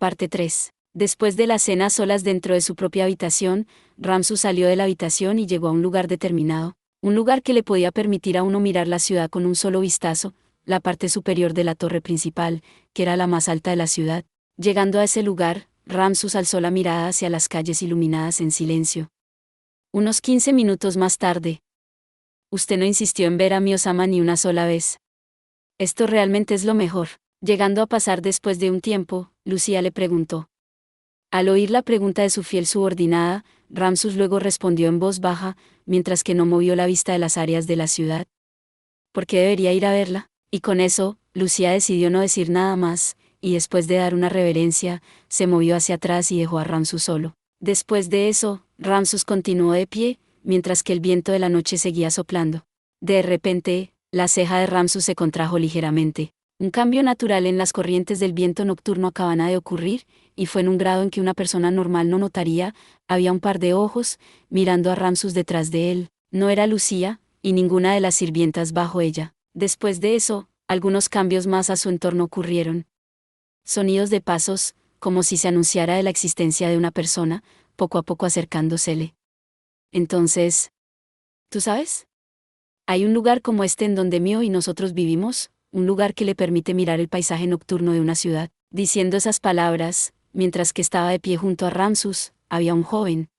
Parte 3. Después de la cena solas dentro de su propia habitación, Ramsus salió de la habitación y llegó a un lugar determinado, un lugar que le podía permitir a uno mirar la ciudad con un solo vistazo, la parte superior de la torre principal, que era la más alta de la ciudad. Llegando a ese lugar, Ramsus alzó la mirada hacia las calles iluminadas en silencio. Unos 15 minutos más tarde. Usted no insistió en ver a mi Osama ni una sola vez. Esto realmente es lo mejor. Llegando a pasar después de un tiempo, Lucía le preguntó. Al oír la pregunta de su fiel subordinada, Ramsus luego respondió en voz baja, mientras que no movió la vista de las áreas de la ciudad. ¿Por qué debería ir a verla? Y con eso, Lucía decidió no decir nada más, y después de dar una reverencia, se movió hacia atrás y dejó a Ramsus solo. Después de eso, Ramsus continuó de pie, mientras que el viento de la noche seguía soplando. De repente, la ceja de Ramsus se contrajo ligeramente. Un cambio natural en las corrientes del viento nocturno acababa de ocurrir, y fue en un grado en que una persona normal no notaría. Había un par de ojos, mirando a Ramsus detrás de él. No era Lucía, y ninguna de las sirvientas bajo ella. Después de eso, algunos cambios más a su entorno ocurrieron. Sonidos de pasos, como si se anunciara de la existencia de una persona, poco a poco acercándosele. Entonces, ¿tú sabes? Hay un lugar como este en donde Mio y nosotros vivimos, un lugar que le permite mirar el paisaje nocturno de una ciudad. Diciendo esas palabras, mientras que estaba de pie junto a Ramsus, había un joven.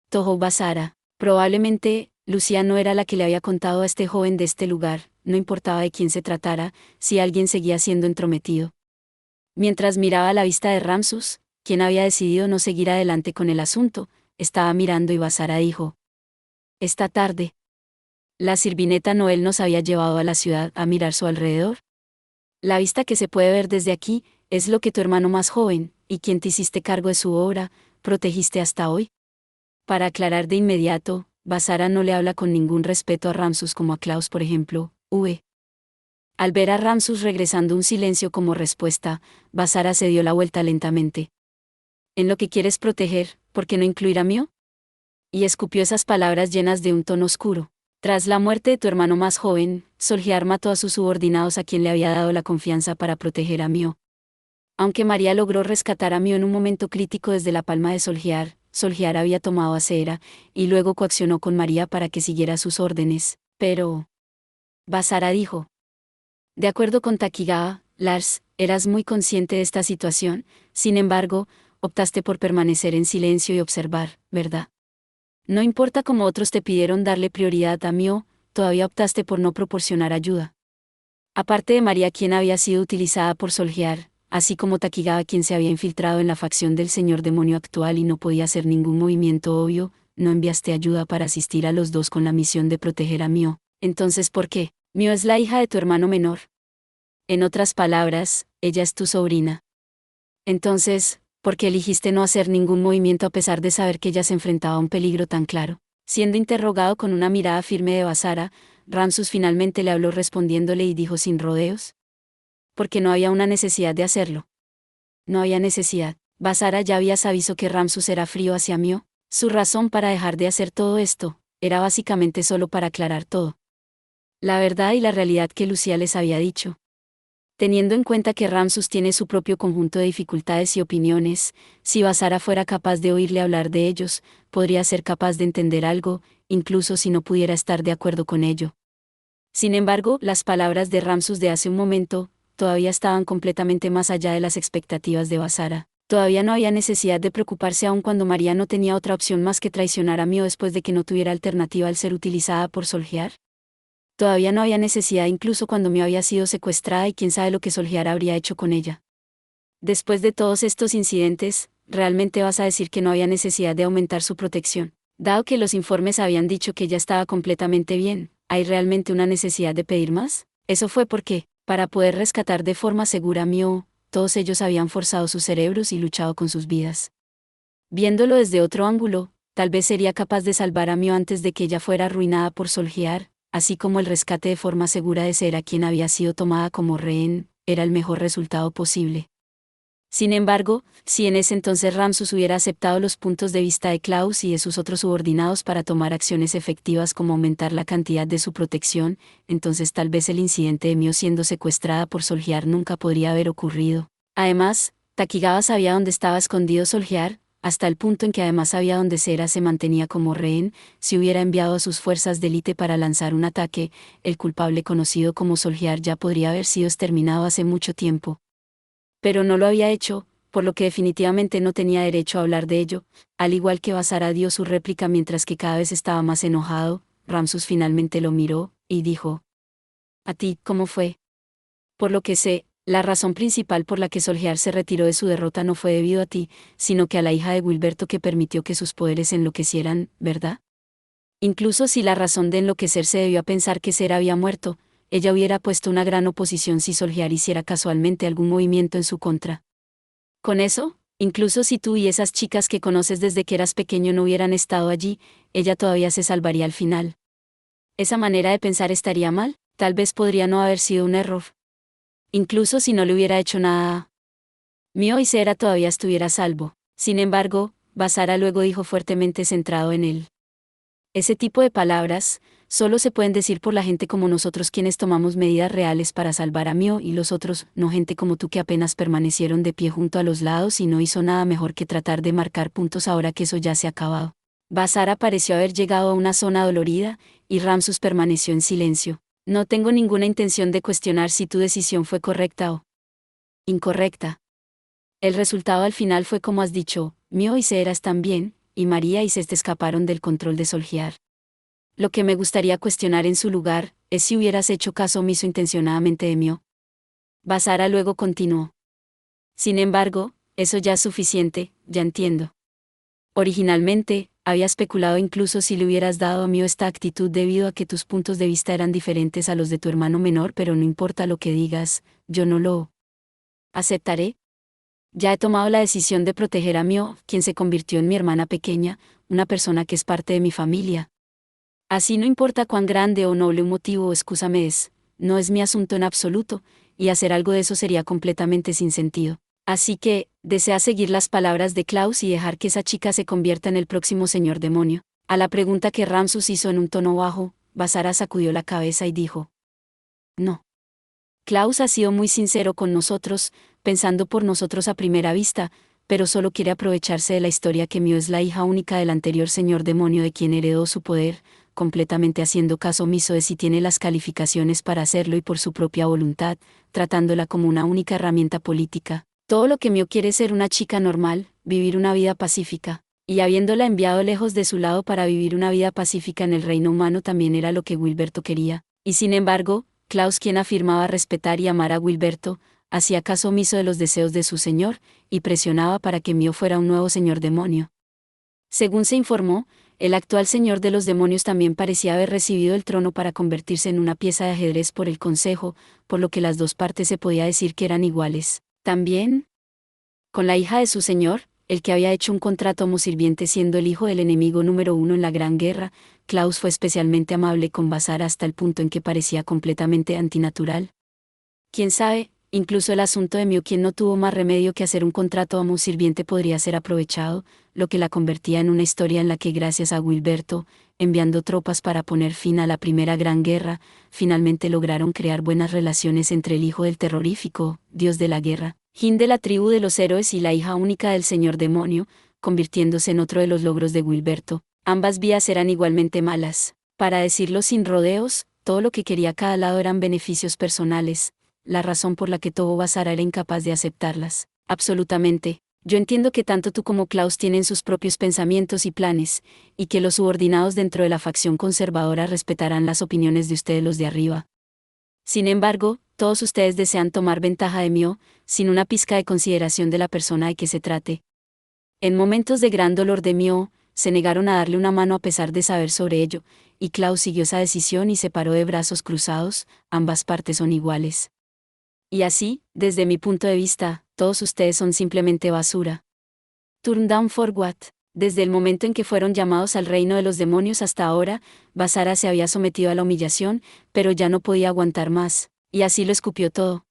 Toho Basara. Probablemente, Lucía no era la que le había contado a este joven de este lugar, no importaba de quién se tratara, si alguien seguía siendo entrometido. Mientras miraba la vista de Ramsus, quien había decidido no seguir adelante con el asunto, estaba mirando y Basara dijo. Esta tarde. La sirvineta Noel nos había llevado a la ciudad a mirar su alrededor. La vista que se puede ver desde aquí, es lo que tu hermano más joven, y quien te hiciste cargo de su obra, protegiste hasta hoy. Para aclarar de inmediato, Basara no le habla con ningún respeto a Ramsus como a Klaus, por ejemplo, Al ver a Ramsus regresando un silencio como respuesta, Basara se dio la vuelta lentamente. ¿En lo que quieres proteger, por qué no incluir a Mio? Y escupió esas palabras llenas de un tono oscuro. Tras la muerte de tu hermano más joven, Solgiar mató a sus subordinados a quien le había dado la confianza para proteger a Mio. Aunque María logró rescatar a Mio en un momento crítico desde la palma de Solgiar, Solgiar había tomado a Seera, y luego coaccionó con María para que siguiera sus órdenes, pero... Basara dijo. De acuerdo con Takigawa, Lars, eras muy consciente de esta situación, sin embargo, optaste por permanecer en silencio y observar, ¿verdad? No importa cómo otros te pidieron darle prioridad a Mio, todavía optaste por no proporcionar ayuda. Aparte de María, quien había sido utilizada por Solgiar, así como Takigawa, quien se había infiltrado en la facción del señor demonio actual y no podía hacer ningún movimiento obvio, no enviaste ayuda para asistir a los dos con la misión de proteger a Mio. Entonces, ¿por qué? Mio es la hija de tu hermano menor. En otras palabras, ella es tu sobrina. Entonces, ¿por qué eligiste no hacer ningún movimiento a pesar de saber que ella se enfrentaba a un peligro tan claro? Siendo interrogado con una mirada firme de Basara, Ramsus finalmente le habló respondiéndole y dijo sin rodeos. Porque no había una necesidad de hacerlo. No había necesidad. Basara ya había sabido que Ramsus era frío hacia Mio. Su razón para dejar de hacer todo esto, era básicamente solo para aclarar todo. La verdad y la realidad que Lucía les había dicho. Teniendo en cuenta que Ramsus tiene su propio conjunto de dificultades y opiniones, si Basara fuera capaz de oírle hablar de ellos, podría ser capaz de entender algo, incluso si no pudiera estar de acuerdo con ello. Sin embargo, las palabras de Ramsus de hace un momento, todavía estaban completamente más allá de las expectativas de Basara. Todavía no había necesidad de preocuparse aun cuando María no tenía otra opción más que traicionar a Mio después de que no tuviera alternativa al ser utilizada por Solgiar. Todavía no había necesidad incluso cuando Mio había sido secuestrada y quién sabe lo que Solgiar habría hecho con ella. Después de todos estos incidentes, ¿realmente vas a decir que no había necesidad de aumentar su protección? Dado que los informes habían dicho que ella estaba completamente bien, ¿hay realmente una necesidad de pedir más? Eso fue porque, para poder rescatar de forma segura a Mio, todos ellos habían forzado sus cerebros y luchado con sus vidas. Viéndolo desde otro ángulo, tal vez sería capaz de salvar a Mio antes de que ella fuera arruinada por Solgiar, así como el rescate de forma segura de Seera, quien había sido tomada como rehén, era el mejor resultado posible. Sin embargo, si en ese entonces Ramsus hubiera aceptado los puntos de vista de Klaus y de sus otros subordinados para tomar acciones efectivas como aumentar la cantidad de su protección, entonces tal vez el incidente de Mio siendo secuestrada por Solgiar nunca podría haber ocurrido. Además, Takigawa sabía dónde estaba escondido Solskjaer, hasta el punto en que además sabía dónde Sera se mantenía como rehén. Si hubiera enviado a sus fuerzas de élite para lanzar un ataque, el culpable conocido como Solskjaer ya podría haber sido exterminado hace mucho tiempo. Pero no lo había hecho, por lo que definitivamente no tenía derecho a hablar de ello. Al igual que Basara dio su réplica mientras que cada vez estaba más enojado, Ramsus finalmente lo miró, y dijo: ¿A ti, cómo fue? Por lo que sé, la razón principal por la que Solskjaer se retiró de su derrota no fue debido a ti, sino que a la hija de Wilberto que permitió que sus poderes enloquecieran, ¿verdad? Incluso si la razón de enloquecer se debió a pensar que Sera había muerto, ella hubiera puesto una gran oposición si Solskjaer hiciera casualmente algún movimiento en su contra. Con eso, incluso si tú y esas chicas que conoces desde que eras pequeño no hubieran estado allí, ella todavía se salvaría al final. ¿Esa manera de pensar estaría mal? Tal vez podría no haber sido un error. Incluso si no le hubiera hecho nada, Mio y Sera todavía estuviera a salvo. Sin embargo, Basara luego dijo fuertemente centrado en él: ese tipo de palabras solo se pueden decir por la gente como nosotros quienes tomamos medidas reales para salvar a Mio y los otros, no gente como tú que apenas permanecieron de pie junto a los lados y no hizo nada mejor que tratar de marcar puntos ahora que eso ya se ha acabado. Basara pareció haber llegado a una zona dolorida, y Ramsus permaneció en silencio. No tengo ninguna intención de cuestionar si tu decisión fue correcta o incorrecta. El resultado al final fue como has dicho: Mio y Sera están bien, y María y Ceste escaparon del control de Solskjaer. Lo que me gustaría cuestionar en su lugar es si hubieras hecho caso omiso intencionadamente de Mio. Basara luego continuó: sin embargo, eso ya es suficiente, ya entiendo. Originalmente, había especulado incluso si le hubieras dado a Mio esta actitud debido a que tus puntos de vista eran diferentes a los de tu hermano menor, pero no importa lo que digas, yo no lo aceptaré. Ya he tomado la decisión de proteger a Mio, quien se convirtió en mi hermana pequeña, una persona que es parte de mi familia. Así no importa cuán grande o noble un motivo o excusa me es, no es mi asunto en absoluto, y hacer algo de eso sería completamente sin sentido. Así que, desea seguir las palabras de Klaus y dejar que esa chica se convierta en el próximo señor demonio. A la pregunta que Ramsus hizo en un tono bajo, Basara sacudió la cabeza y dijo: no. Klaus ha sido muy sincero con nosotros, pensando por nosotros a primera vista, pero solo quiere aprovecharse de la historia que Mio es la hija única del anterior señor demonio de quien heredó su poder, completamente haciendo caso omiso de si tiene las calificaciones para hacerlo y por su propia voluntad, tratándola como una única herramienta política. Todo lo que Mio quiere es ser una chica normal, vivir una vida pacífica, y habiéndola enviado lejos de su lado para vivir una vida pacífica en el reino humano también era lo que Wilberto quería, y sin embargo, Klaus, quien afirmaba respetar y amar a Wilberto, hacía caso omiso de los deseos de su señor, y presionaba para que Mio fuera un nuevo señor demonio. Según se informó, el actual señor de los demonios también parecía haber recibido el trono para convertirse en una pieza de ajedrez por el consejo, por lo que las dos partes se podía decir que eran iguales. También, con la hija de su señor, el que había hecho un contrato como sirviente siendo el hijo del enemigo número uno en la Gran Guerra, Klaus fue especialmente amable con Basara hasta el punto en que parecía completamente antinatural. Quién sabe, incluso el asunto de Mio, quien no tuvo más remedio que hacer un contrato como sirviente, podría ser aprovechado, lo que la convertía en una historia en la que gracias a Wilberto, enviando tropas para poner fin a la Primera Gran Guerra, finalmente lograron crear buenas relaciones entre el hijo del terrorífico dios de la guerra, Jin de la tribu de los héroes, y la hija única del señor demonio, convirtiéndose en otro de los logros de Wilberto. Ambas vías eran igualmente malas. Para decirlo sin rodeos, todo lo que quería cada lado eran beneficios personales, la razón por la que todo Basara era incapaz de aceptarlas. Absolutamente. Yo entiendo que tanto tú como Klaus tienen sus propios pensamientos y planes, y que los subordinados dentro de la facción conservadora respetarán las opiniones de ustedes los de arriba. Sin embargo, todos ustedes desean tomar ventaja de Mio, sin una pizca de consideración de la persona de que se trate. En momentos de gran dolor de Mio, se negaron a darle una mano a pesar de saber sobre ello, y Klaus siguió esa decisión y se paró de brazos cruzados. Ambas partes son iguales. Y así, desde mi punto de vista, todos ustedes son simplemente basura. Turn down for what? Desde el momento en que fueron llamados al reino de los demonios hasta ahora, Basara se había sometido a la humillación, pero ya no podía aguantar más, y así lo escupió todo.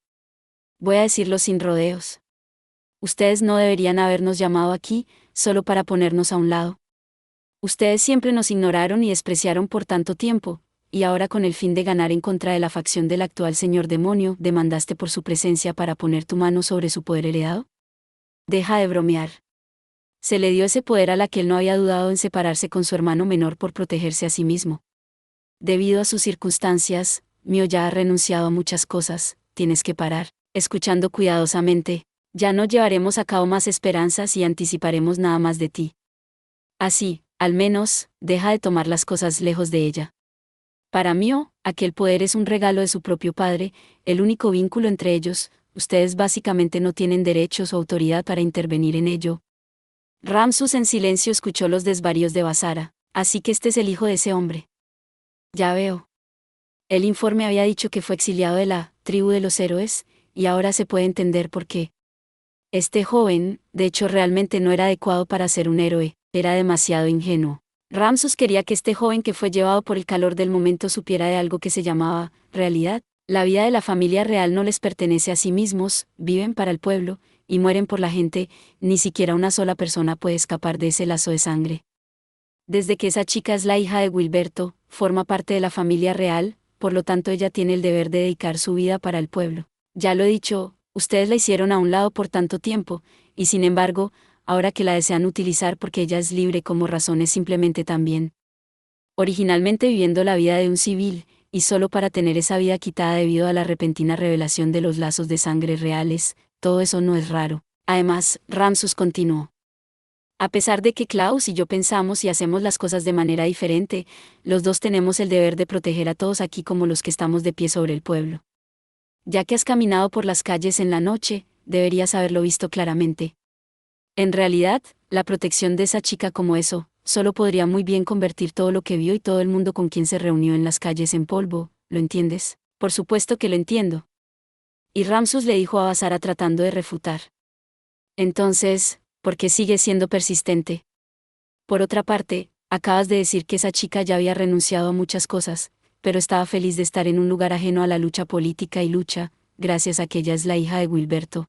Voy a decirlo sin rodeos. Ustedes no deberían habernos llamado aquí, solo para ponernos a un lado. Ustedes siempre nos ignoraron y despreciaron por tanto tiempo, y ahora con el fin de ganar en contra de la facción del actual señor demonio, demandaste por su presencia para poner tu mano sobre su poder heredado. Deja de bromear. Se le dio ese poder a la que él no había dudado en separarse con su hermano menor por protegerse a sí mismo. Debido a sus circunstancias, Mio ya ha renunciado a muchas cosas, tienes que parar. Escuchando cuidadosamente, ya no llevaremos a cabo más esperanzas y anticiparemos nada más de ti. Así, al menos, deja de tomar las cosas lejos de ella. Para Mio, aquel poder es un regalo de su propio padre, el único vínculo entre ellos, ustedes básicamente no tienen derechos o autoridad para intervenir en ello. Ramsus en silencio escuchó los desvaríos de Basara, así que este es el hijo de ese hombre. Ya veo. El informe había dicho que fue exiliado de la tribu de los héroes, y ahora se puede entender por qué. Este joven, de hecho realmente no era adecuado para ser un héroe, era demasiado ingenuo. Ramsus quería que este joven que fue llevado por el calor del momento supiera de algo que se llamaba realidad. La vida de la familia real no les pertenece a sí mismos, viven para el pueblo, y mueren por la gente, ni siquiera una sola persona puede escapar de ese lazo de sangre. Desde que esa chica es la hija de Wilberto, forma parte de la familia real, por lo tanto ella tiene el deber de dedicar su vida para el pueblo. Ya lo he dicho, ustedes la hicieron a un lado por tanto tiempo, y sin embargo, ahora que la desean utilizar porque ella es libre como razones simplemente también. Originalmente viviendo la vida de un civil, y solo para tener esa vida quitada debido a la repentina revelación de los lazos de sangre reales, todo eso no es raro. Además, Ramsus continuó. A pesar de que Klaus y yo pensamos y hacemos las cosas de manera diferente, los dos tenemos el deber de proteger a todos aquí como los que estamos de pie sobre el pueblo. Ya que has caminado por las calles en la noche, deberías haberlo visto claramente. En realidad, la protección de esa chica como eso, solo podría muy bien convertir todo lo que vio y todo el mundo con quien se reunió en las calles en polvo, ¿lo entiendes? Por supuesto que lo entiendo. Y Ramsus le dijo a Basara tratando de refutar. Entonces, ¿por qué sigues siendo persistente? Por otra parte, acabas de decir que esa chica ya había renunciado a muchas cosas, pero estaba feliz de estar en un lugar ajeno a la lucha política y lucha, gracias a que ella es la hija de Wilberto.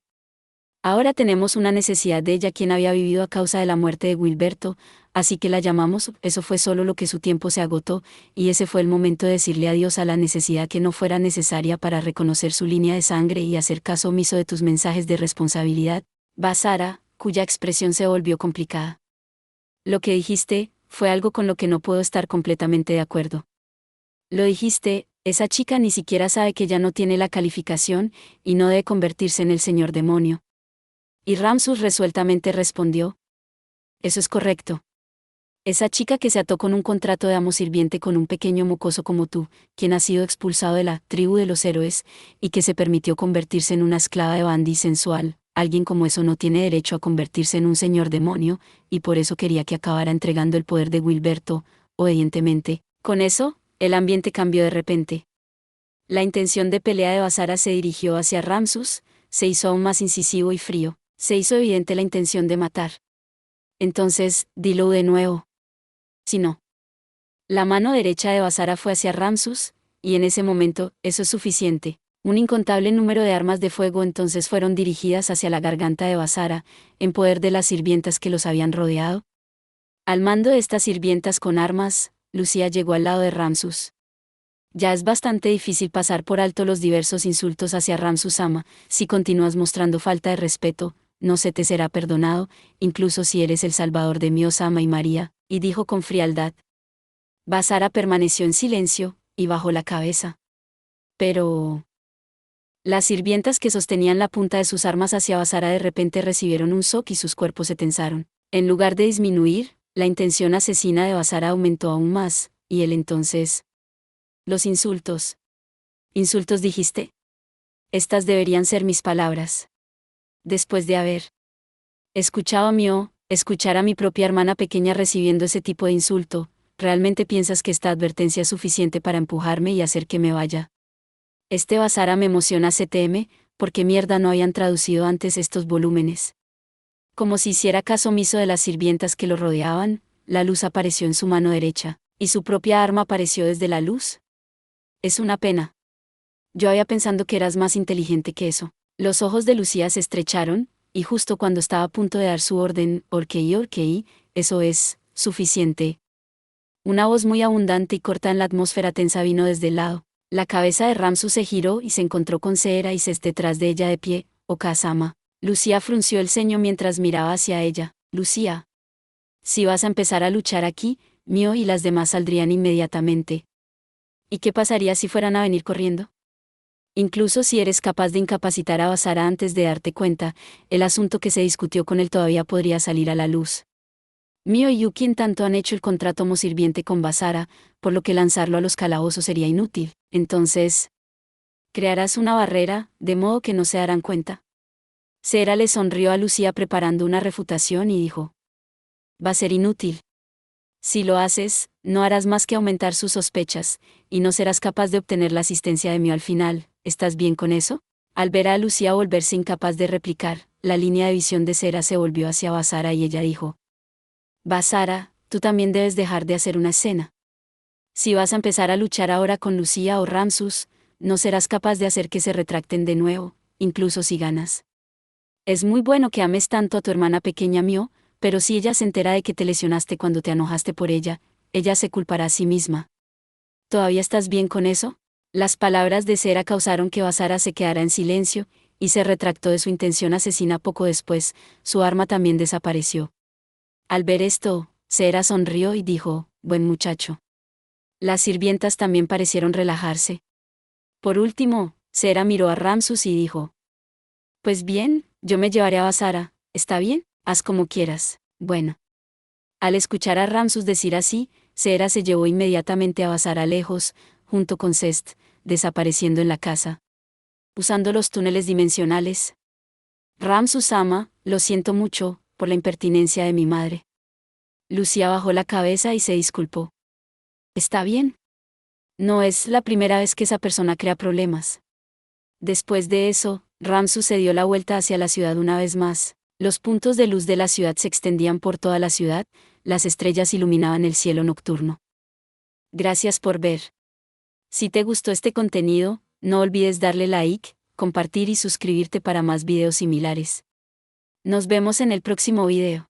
Ahora tenemos una necesidad de ella quien había vivido a causa de la muerte de Wilberto, así que la llamamos, eso fue solo lo que su tiempo se agotó, y ese fue el momento de decirle adiós a la necesidad que no fuera necesaria para reconocer su línea de sangre y hacer caso omiso de tus mensajes de responsabilidad. Basara, cuya expresión se volvió complicada. Lo que dijiste, fue algo con lo que no puedo estar completamente de acuerdo. Lo dijiste, esa chica ni siquiera sabe que ya no tiene la calificación, y no debe convertirse en el señor demonio. Y Ramsus resueltamente respondió. Eso es correcto. Esa chica que se ató con un contrato de amo sirviente con un pequeño mocoso como tú, quien ha sido expulsado de la tribu de los héroes, y que se permitió convertirse en una esclava de Bandy sensual, alguien como eso no tiene derecho a convertirse en un señor demonio, y por eso quería que acabara entregando el poder de Wilberto, obedientemente. Con eso, el ambiente cambió de repente. La intención de pelea de Basara se dirigió hacia Ramsus, se hizo aún más incisivo y frío, se hizo evidente la intención de matar. Entonces, dilo de nuevo. Si no. La mano derecha de Basara fue hacia Ramsus, y en ese momento, eso es suficiente. Un incontable número de armas de fuego entonces fueron dirigidas hacia la garganta de Basara, en poder de las sirvientas que los habían rodeado. Al mando de estas sirvientas con armas, Lucía llegó al lado de Ramsus. Ya es bastante difícil pasar por alto los diversos insultos hacia Ramsus ama, si continúas mostrando falta de respeto, no se te será perdonado, incluso si eres el salvador de mi Osama y María, y dijo con frialdad. Basara permaneció en silencio, y bajó la cabeza. Pero... Las sirvientas que sostenían la punta de sus armas hacia Basara de repente recibieron un shock y sus cuerpos se tensaron. En lugar de disminuir, la intención asesina de Basara aumentó aún más, y él entonces... Los insultos. ¿Insultos dijiste? Estas deberían ser mis palabras. Después de haber escuchado a escuchar a mi propia hermana pequeña recibiendo ese tipo de insulto, ¿realmente piensas que esta advertencia es suficiente para empujarme y hacer que me vaya? Este Basara me emociona CTM, porque mierda no habían traducido antes estos volúmenes. Como si hiciera caso omiso de las sirvientas que lo rodeaban, la luz apareció en su mano derecha, y su propia arma apareció desde la luz. Es una pena. Yo había pensado que eras más inteligente que eso. Los ojos de Lucía se estrecharon, y justo cuando estaba a punto de dar su orden, orquei, eso es, suficiente. Una voz muy abundante y corta en la atmósfera tensa vino desde el lado. La cabeza de Ramsus se giró y se encontró con Seera y Ses detrás de ella de pie, Okasama. Lucía frunció el ceño mientras miraba hacia ella. Lucía. Si vas a empezar a luchar aquí, Mio y las demás saldrían inmediatamente. ¿Y qué pasaría si fueran a venir corriendo? Incluso si eres capaz de incapacitar a Basara antes de darte cuenta, el asunto que se discutió con él todavía podría salir a la luz. Mio y Yuki en tanto han hecho el contrato como sirviente con Basara, por lo que lanzarlo a los calabozos sería inútil. Entonces, crearás una barrera, de modo que no se darán cuenta. Sera le sonrió a Lucía preparando una refutación y dijo: va a ser inútil. Si lo haces, no harás más que aumentar sus sospechas, y no serás capaz de obtener la asistencia de Mio al final. ¿Estás bien con eso? Al ver a Lucía volverse incapaz de replicar, la línea de visión de Sera se volvió hacia Basara y ella dijo: Basara, tú también debes dejar de hacer una escena. Si vas a empezar a luchar ahora con Lucía o Ramsus, no serás capaz de hacer que se retracten de nuevo, incluso si ganas. Es muy bueno que ames tanto a tu hermana pequeña Mio, pero si ella se entera de que te lesionaste cuando te enojaste por ella, ella se culpará a sí misma. ¿Todavía estás bien con eso? Las palabras de Sera causaron que Basara se quedara en silencio, y se retractó de su intención asesina poco después. Su arma también desapareció. Al ver esto, Sera sonrió y dijo: buen muchacho. Las sirvientas también parecieron relajarse. Por último, Sera miró a Ramsus y dijo: pues bien, yo me llevaré a Basara, ¿está bien? Haz como quieras. Bueno. Al escuchar a Ramsus decir así, Sera se llevó inmediatamente a Basara lejos, junto con Cest, desapareciendo en la casa. Usando los túneles dimensionales. Ramsus ama, lo siento mucho, por la impertinencia de mi madre. Lucía bajó la cabeza y se disculpó. ¿Está bien? No es la primera vez que esa persona crea problemas. Después de eso, Ramsus se dio la vuelta hacia la ciudad una vez más. Los puntos de luz de la ciudad se extendían por toda la ciudad, las estrellas iluminaban el cielo nocturno. Gracias por ver. Si te gustó este contenido, no olvides darle like, compartir y suscribirte para más videos similares. Nos vemos en el próximo video.